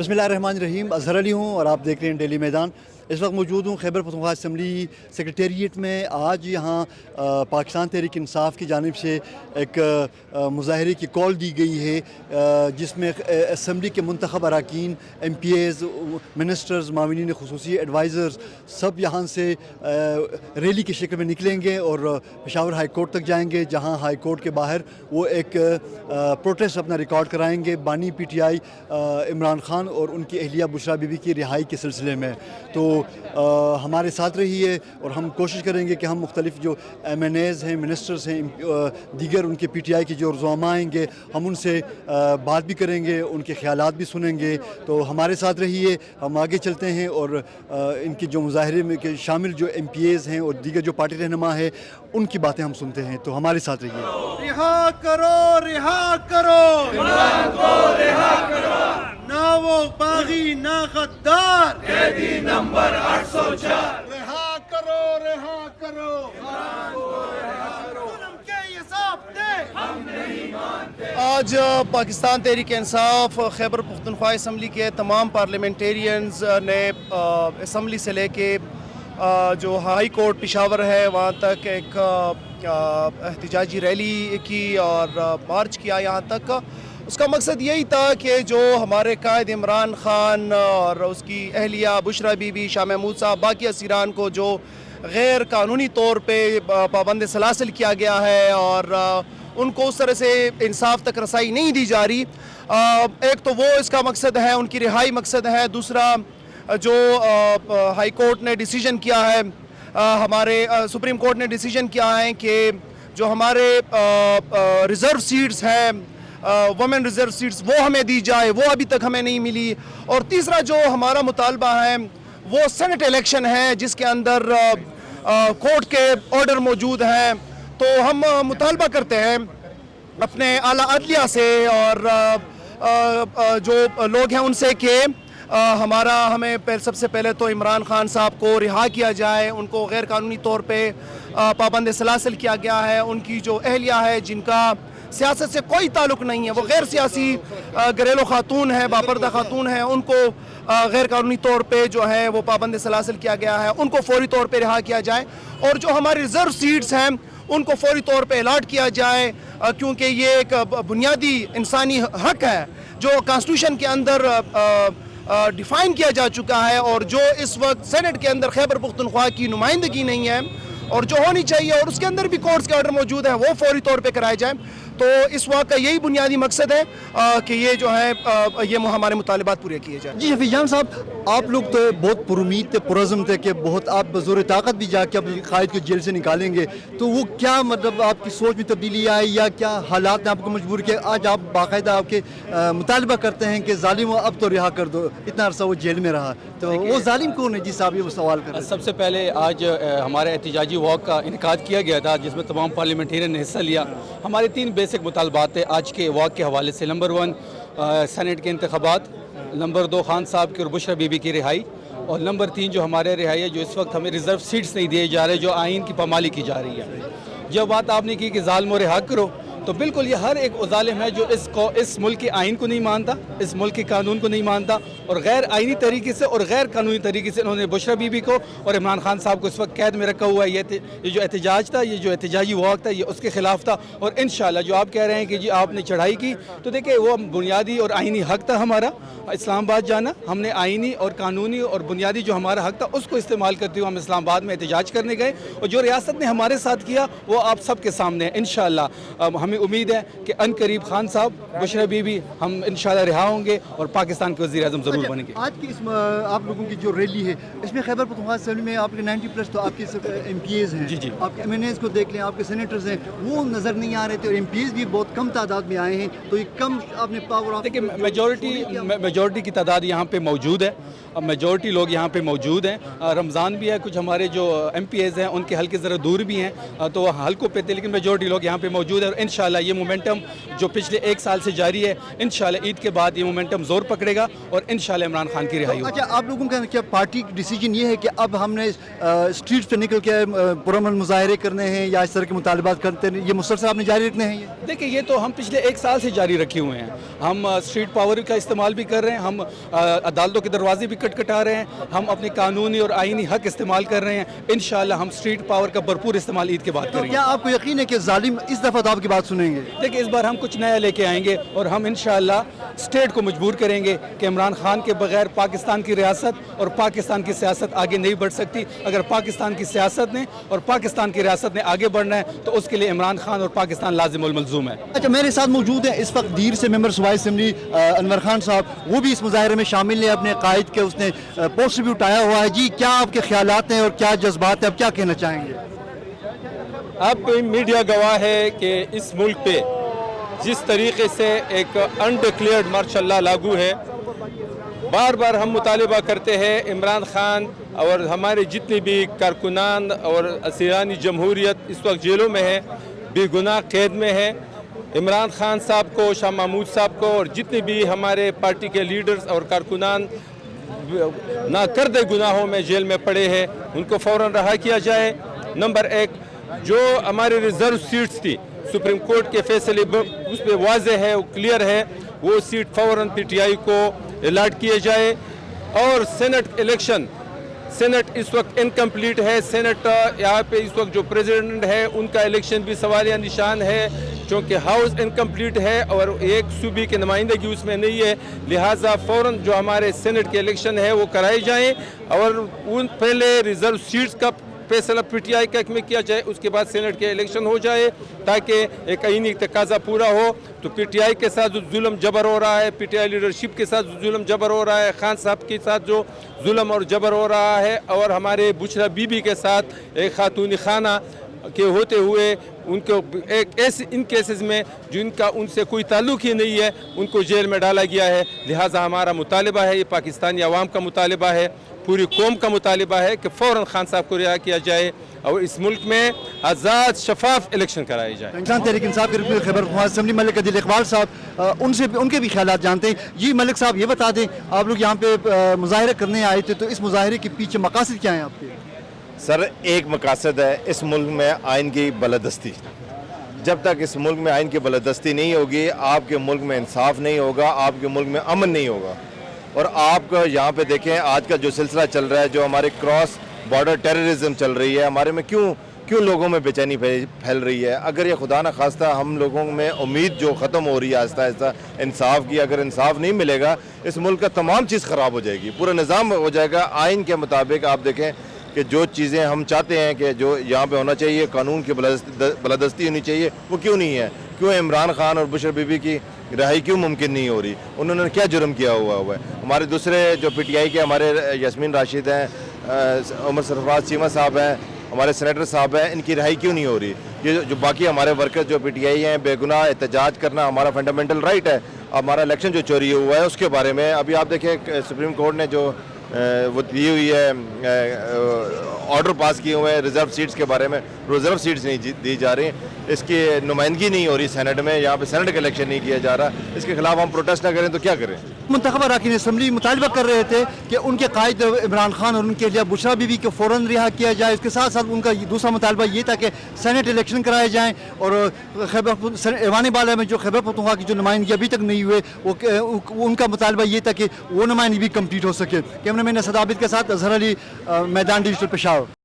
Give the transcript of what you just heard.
بسم اللہ الرحمن الرحیم، اظہر علی ہوں اور آپ دیکھ رہے ہیں ڈیلی میدان۔ اس وقت موجود ہوں خیبر پختونخوا اسمبلی سیکریٹریٹ میں۔ آج یہاں پاکستان تحریک انصاف کی جانب سے ایک مظاہرے کی کال دی گئی ہے، جس میں اسمبلی کے منتخب اراکین، ایم پی ایز، منسٹرز، معاونین خصوصی، ایڈوائزرز سب یہاں سے ریلی کی شکل میں نکلیں گے اور پشاور ہائی کورٹ تک جائیں گے، جہاں ہائی کورٹ کے باہر وہ ایک پروٹیسٹ اپنا ریکارڈ کرائیں گے بانی P T I Imran Khan اور ان کی اہلیہ بشریٰ بی بی کی رہائی کے سلسلے میں۔ تو ہمارے ساتھ رہیے اور ہم کوشش کریں گے کہ ہم مختلف جو ایم این ایز ہیں، منسٹرز ہیں، دیگر ان کے پی ٹی آئی کے جو رزوما آئیں گے، ہم ان سے بات بھی کریں گے، ان کے خیالات بھی سنیں گے۔ تو ہمارے ساتھ رہیے، ہم آگے چلتے ہیں اور ان کی جو مظاہرے میں شامل جو ایم پی ایز ہیں اور دیگر جو پارٹی رہنما ہے ان کی باتیں ہم سنتے ہیں۔ تو ہمارے ساتھ رہیے۔ رہا کرو، رہا کرو عمران کو، رہا کرو نہ وہ باغی نہ غدار، قیدی نمبر 804، رہا کرو، رہا کرو عمران کو، رہا کرو، ظلم کے یہ ضابطے ہم نہیں مانتے۔ آج پاکستان تحریک انصاف خیبر پختونخوا اسمبلی کے تمام پارلیمنٹیرینز نے اسمبلی سے لے کے جو ہائی کورٹ پشاور ہے وہاں تک ایک احتجاجی ریلی کی اور مارچ کیا یہاں تک۔ اس کا مقصد یہی تھا کہ جو ہمارے قائد عمران خان اور اس کی اہلیہ بشریٰ بی بی، شاہ محمود صاحب، باقی اسیران کو جو غیر قانونی طور پہ پابند سلاسل کیا گیا ہے اور ان کو اس طرح سے انصاف تک رسائی نہیں دی جا رہی، ایک تو وہ اس کا مقصد ہے، ان کی رہائی مقصد ہے۔ دوسرا جو ہائی کورٹ نے ڈیسیجن کیا ہے، ہمارے سپریم کورٹ نے ڈیسیجن کیا ہے کہ جو ہمارے ریزرو سیٹس ہیں، وومن ریزرو سیٹس، وہ ہمیں دی جائے، وہ ابھی تک ہمیں نہیں ملی۔ اور تیسرا جو ہمارا مطالبہ ہے وہ سینٹ الیکشن ہے، جس کے اندر کورٹ کے آرڈر موجود ہیں۔ تو ہم مطالبہ کرتے ہیں اپنے اعلیٰ عدلیہ سے اور جو لوگ ہیں ان سے کہ ہمیں سب سے پہلے تو عمران خان صاحب کو رہا کیا جائے۔ ان کو غیر قانونی طور پہ پابند سلاسل کیا گیا ہے۔ ان کی جو اہلیہ ہے، جن کا سیاست سے کوئی تعلق نہیں ہے، وہ غیر سیاسی گھریلو خاتون ہے، باپردہ خاتون ہے، ان کو غیر قانونی طور پہ جو ہے وہ پابند سلاسل کیا گیا ہے، ان کو فوری طور پہ رہا کیا جائے۔ اور جو ہماری ریزرو سیٹس ہیں ان کو فوری طور پہ الاٹ کیا جائے، کیونکہ یہ ایک بنیادی انسانی حق ہے جو کانسٹیٹیوشن کے اندر ڈیفائن کیا جا چکا ہے، اور جو اس وقت سینٹ کے اندر خیبر پختونخوا کی نمائندگی نہیں ہے اور جو ہونی چاہیے، اور اس کے اندر بھی کورٹس کے آرڈر موجود ہیں، وہ فوری طور پہ کرائے جائیں۔ تو اس وقت کا یہی بنیادی مقصد ہے کہ یہ جو ہے یہ ہمارے مطالبات پورے کیے جائیں۔ جی شفیع جان صاحب، آپ لوگ تو بہت پرامید تھے، پرعزم تھے کہ بہت آپ بزور طاقت بھی جا کے اپنے قائد کو جیل سے نکالیں گے، تو وہ کیا مطلب آپ کی سوچ میں تبدیلی آئی یا کیا حالات نے آپ کو مجبور کیا آج آپ باقاعدہ آپ کے مطالبہ کرتے ہیں کہ ظالم اب تو رہا کر دو، اتنا عرصہ وہ جیل میں رہا، تو وہ ظالم کون ہے؟ جی صاحب یہ وہ سوال کر رہے ہیں۔ سب سے پہلے آج ہمارے احتجاجی واک کا انعقاد کیا گیا تھا، جس میں تمام پارلیمنٹیرین نے حصہ لیا۔ ہمارے 3 بیسک مطالبات تھے آج کے واک کے حوالے سے۔ نمبر 1 سینٹ کے انتخابات، نمبر 2 خان صاحب کی اور بشریٰ بی بی کی رہائی، اور نمبر 3 جو ہمارے رہائی ہے، جو اس وقت ہمیں ریزرو سیٹس نہیں دیے جا رہے، جو آئین کی پامالی کی جا رہی ہے۔ جو بات آپ نے کی کہ ظالم و رہا کرو، تو بالکل یہ ہر ایک ظالم ہے جو اس ملک کے آئین کو نہیں مانتا، اس ملک کے قانون کو نہیں مانتا، اور غیر آئینی طریقے سے اور غیر قانونی طریقے سے انہوں نے بشریٰ بی بی کو اور عمران خان صاحب کو اس وقت قید میں رکھا ہوا ہے۔ یہ جو احتجاج تھا، یہ جو احتجاجی واک تھا، یہ اس کے خلاف تھا۔ اور انشاءاللہ جو آپ کہہ رہے ہیں کہ جی آپ نے چڑھائی کی، تو دیکھیں وہ بنیادی اور آئینی حق تھا ہمارا اسلام آباد جانا۔ ہم نے آئینی اور قانونی اور بنیادی جو ہمارا حق تھا اس کو استعمال کرتے ہوئے ہم اسلام آباد میں احتجاج کرنے گئے، اور جو ریاست نے ہمارے ساتھ کیا وہ آپ سب کے سامنے ہے۔ انشاءاللہ ہمیں امید ہے کہ ان قریب خان صاحب، بشریٰ بی بی، ہم انشاءاللہ رہا ہوں گے اور پاکستان کے وزیر اعظم ضرور بنیں گے۔ آج کی اس آپ لوگوں کی جو ریلی ہے، اس میں خیبر پختونخوا اسمبلی میں آپ کے 90+ تو آپ کے ایم پی ایز ہیں، جی آپ کے ایم این ایز کو دیکھ لیں، آپ کے سینیٹرز ہیں، وہ نظر نہیں آ رہے تھے، اور ایم پی ایز بھی بہت کم تعداد میں آئے ہیں، تو یہ کم آپ نے پاور دیکھیں میجورٹی کی تعداد یہاں پہ موجود ہے، میجورٹی لوگ یہاں پہ موجود ہیں۔ رمضان بھی ہے، کچھ ہمارے جو ایم پی ایز ہیں ان کے حلقے ذرا دور بھی ہیں، تو حلقوں پہ تھے، لیکن میجورٹی لوگ یہاں پہ موجود ہیں، اور انشاءاللہ انشاءاللہ یہ مومنٹم جو پچھلے 1 سال سے جاری ہے انشاءاللہ عید کے بعد یہ مومنٹم زور پکڑے گا اور انشاءاللہ عمران خان کی رہائی ہوگی. اچھا آپ لوگوں کا کیا پارٹی کی ڈیسیجن یہ ہے کہ اب ہم نے اسٹریٹ پہ نکل کے پرامن مظاہرے کرنے ہیں یا اس طرح کے مطالبات کرتے ہیں یہ مسلسل آپ نے جاری رکھنے ہیں؟ یہ دیکھیں یہ تو ہم پچھلے 1 سال سے جاری رکھے ہوئے ہیں. ہم اسٹریٹ پاور کا استعمال بھی کر رہے ہیں, ہم عدالتوں کے دروازے بھی کٹکھٹا رہے ہیں, ہم اپنے قانونی اور آئینی حق استعمال کر رہے ہیں. انشاءاللہ ہم اسٹریٹ پاور کا بھرپور استعمال عید کے بعد کریں گے. کیا آپ کو یقین ہے کہ ظالم اس دفعہ تو آپ کی بات سنیں گے؟ دیکھیں اس بار ہم کچھ نیا لے کے آئیں گے اور ہم انشاءاللہ اسٹیٹ کو مجبور کریں گے کہ عمران خان کے بغیر پاکستان کی ریاست اور پاکستان کی سیاست آگے نہیں بڑھ سکتی. اگر پاکستان کی سیاست نے اور پاکستان کی ریاست نے آگے بڑھنا ہے تو اس کے لیے عمران خان اور پاکستان لازم الملزوم ہے. اچھا میرے ساتھ موجود ہیں اس وقت دیر سے ممبر صوبائی اسمبلی انور خان صاحب, وہ بھی اس مظاہرے میں شامل ہیں. اپنے قائد کے اس نے پوسٹر بھی اٹھایا ہوا ہے. جی کیا آپ کے خیالات ہیں اور کیا جذبات ہیں, آپ کیا کہنا چاہیں گے؟ اب میڈیا گواہ ہے کہ اس ملک پہ جس طریقے سے ایک انڈکلیئرڈ مارشل لا لاگو ہے, بار بار ہم مطالبہ کرتے ہیں عمران خان اور ہمارے جتنے بھی کارکنان اور اسیران جمہوریت اس وقت جیلوں میں ہیں, بے گناہ قید میں ہیں. عمران خان صاحب کو, شاہ محمود صاحب کو اور جتنے بھی ہمارے پارٹی کے لیڈرز اور کارکنان ناکردہ گناہوں میں جیل میں پڑے ہیں ان کو فوراً رہا کیا جائے. نمبر 1, جو ہمارے ریزرو سیٹس تھی سپریم کورٹ کے فیصلے اس پہ واضح ہے, وہ کلیئر ہے, وہ سیٹ فوراً پی ٹی آئی کو الاٹ کیے جائے. اور سینٹ الیکشن, سینٹ اس وقت انکمپلیٹ ہے. سینٹ یہاں پہ اس وقت جو پریزیڈنٹ ہے ان کا الیکشن بھی سوالیہ نشان ہے چونکہ ہاؤس انکمپلیٹ ہے اور ایک صوبے کی نمائندگی اس میں نہیں ہے. لہٰذا فوراً جو ہمارے سینٹ کے الیکشن ہے وہ کرائے جائیں اور ان پہلے ریزرو سیٹس کا فیصلہ پی ٹی آئی کا حق میں کیا جائے, اس کے بعد سینٹ کے الیکشن ہو جائے تاکہ ایک آئینی تقاضا پورا ہو. تو پی ٹی آئی کے ساتھ جو ظلم جبر ہو رہا ہے, پی ٹی آئی لیڈرشپ کے ساتھ جو ظلم جبر ہو رہا ہے, خان صاحب کے ساتھ جو ظلم اور جبر ہو رہا ہے اور ہمارے بشرا بی بی کے ساتھ ایک خاتون خانہ کے ہوتے ہوئے ان کو ایک ایسے ان کیسز میں جن کا ان سے کوئی تعلق ہی نہیں ہے ان کو جیل میں ڈالا گیا ہے. لہٰذا ہمارا مطالبہ ہے, یہ پاکستانی عوام کا مطالبہ ہے, پوری قوم کا مطالبہ ہے کہ فوراً خان صاحب کو رہا کیا جائے اور اس ملک میں آزاد شفاف الیکشن کرائے جائے. پاکستان تحریک انصاف کے رکن خیبر پختونخوا اسمبلی ملک عدیل اقبال صاحب, ان کے بھی خیالات جانتے ہیں. جی ملک صاحب یہ بتا دیں, آپ لوگ یہاں پہ مظاہرے کرنے آئے تھے تو اس مظاہرے کے پیچھے مقاصد کیا ہیں آپ کے؟ سر ایک مقاصد ہے اس ملک میں آئین کی بالادستی. جب تک اس ملک میں آئین کی بالادستی نہیں ہوگی آپ کے ملک میں انصاف نہیں ہوگا, آپ کے ملک میں امن نہیں ہوگا. اور آپ کا یہاں پہ دیکھیں آج کا جو سلسلہ چل رہا ہے, جو ہمارے کراس بارڈر ٹیررزم چل رہی ہے, ہمارے میں کیوں لوگوں میں بے چینی پھیل رہی ہے. اگر یہ خدا نہ خواستہ ہم لوگوں میں امید جو ختم ہو رہی ہے آہستہ آہستہ انصاف کی, اگر انصاف نہیں ملے گا اس ملک کا تمام چیز خراب ہو جائے گی, پورا نظام ہو جائے گا. آئین کے مطابق آپ دیکھیں کہ جو چیزیں ہم چاہتے ہیں کہ جو یہاں پہ ہونا چاہیے, قانون کی بالادستی ہونی چاہیے, وہ کیوں نہیں ہے. کیوں عمران خان اور بشر بی بی کی رہائی کیوں ممکن نہیں ہو رہی, انہوں نے کیا جرم کیا ہوا ہے. ہمارے دوسرے جو پی ٹی آئی کے ہمارے یاسمین راشد ہیں, عمر سرفراز چیمہ صاحب ہیں, ہمارے سینیٹر صاحب ہیں, ان کی رہائی کیوں نہیں ہو رہی. یہ جو باقی ہمارے ورکر جو پی ٹی آئی ہیں, بے گناہ احتجاج کرنا ہمارا فنڈامنٹل رائٹ ہے. ہمارا الیکشن جو چوری ہوا ہے اس کے بارے میں ابھی آپ دیکھیں سپریم کورٹ نے جو وہ دی ہوئی ہے آرڈر پاس کیے ہوئے ہیں ریزرو سیٹس کے بارے میں, ریزرو سیٹس نہیں دی جا رہی, اس کی نمائندگی نہیں ہو رہی سینٹ میں, یہاں پہ سینٹ کا الیکشن نہیں کیا جا رہا. اس کے خلاف ہم پروٹیسٹ نہ کریں تو کیا کریں. منتخبہ اراکین اسمبلی مطالبہ کر رہے تھے کہ ان کے قائد عمران خان اور ان کے لیے بشرا بی بی کو فوراً رہا کیا جائے. اس کے ساتھ ساتھ ان کا دوسرا مطالبہ یہ تھا کہ سینٹ الیکشن کرائے جائیں اور ایوان بالا میں جو خیبر پختونخوا کی جو نمائندگی ابھی تک نہیں ہوئے وہ ان کا مطالبہ یہ تھا کہ وہ نمائندگی بھی کمپلیٹ ہو سکے. کیمرہ مین اسد عابد کے ساتھ اظہر علی, میدان ڈیجیٹل پشاور.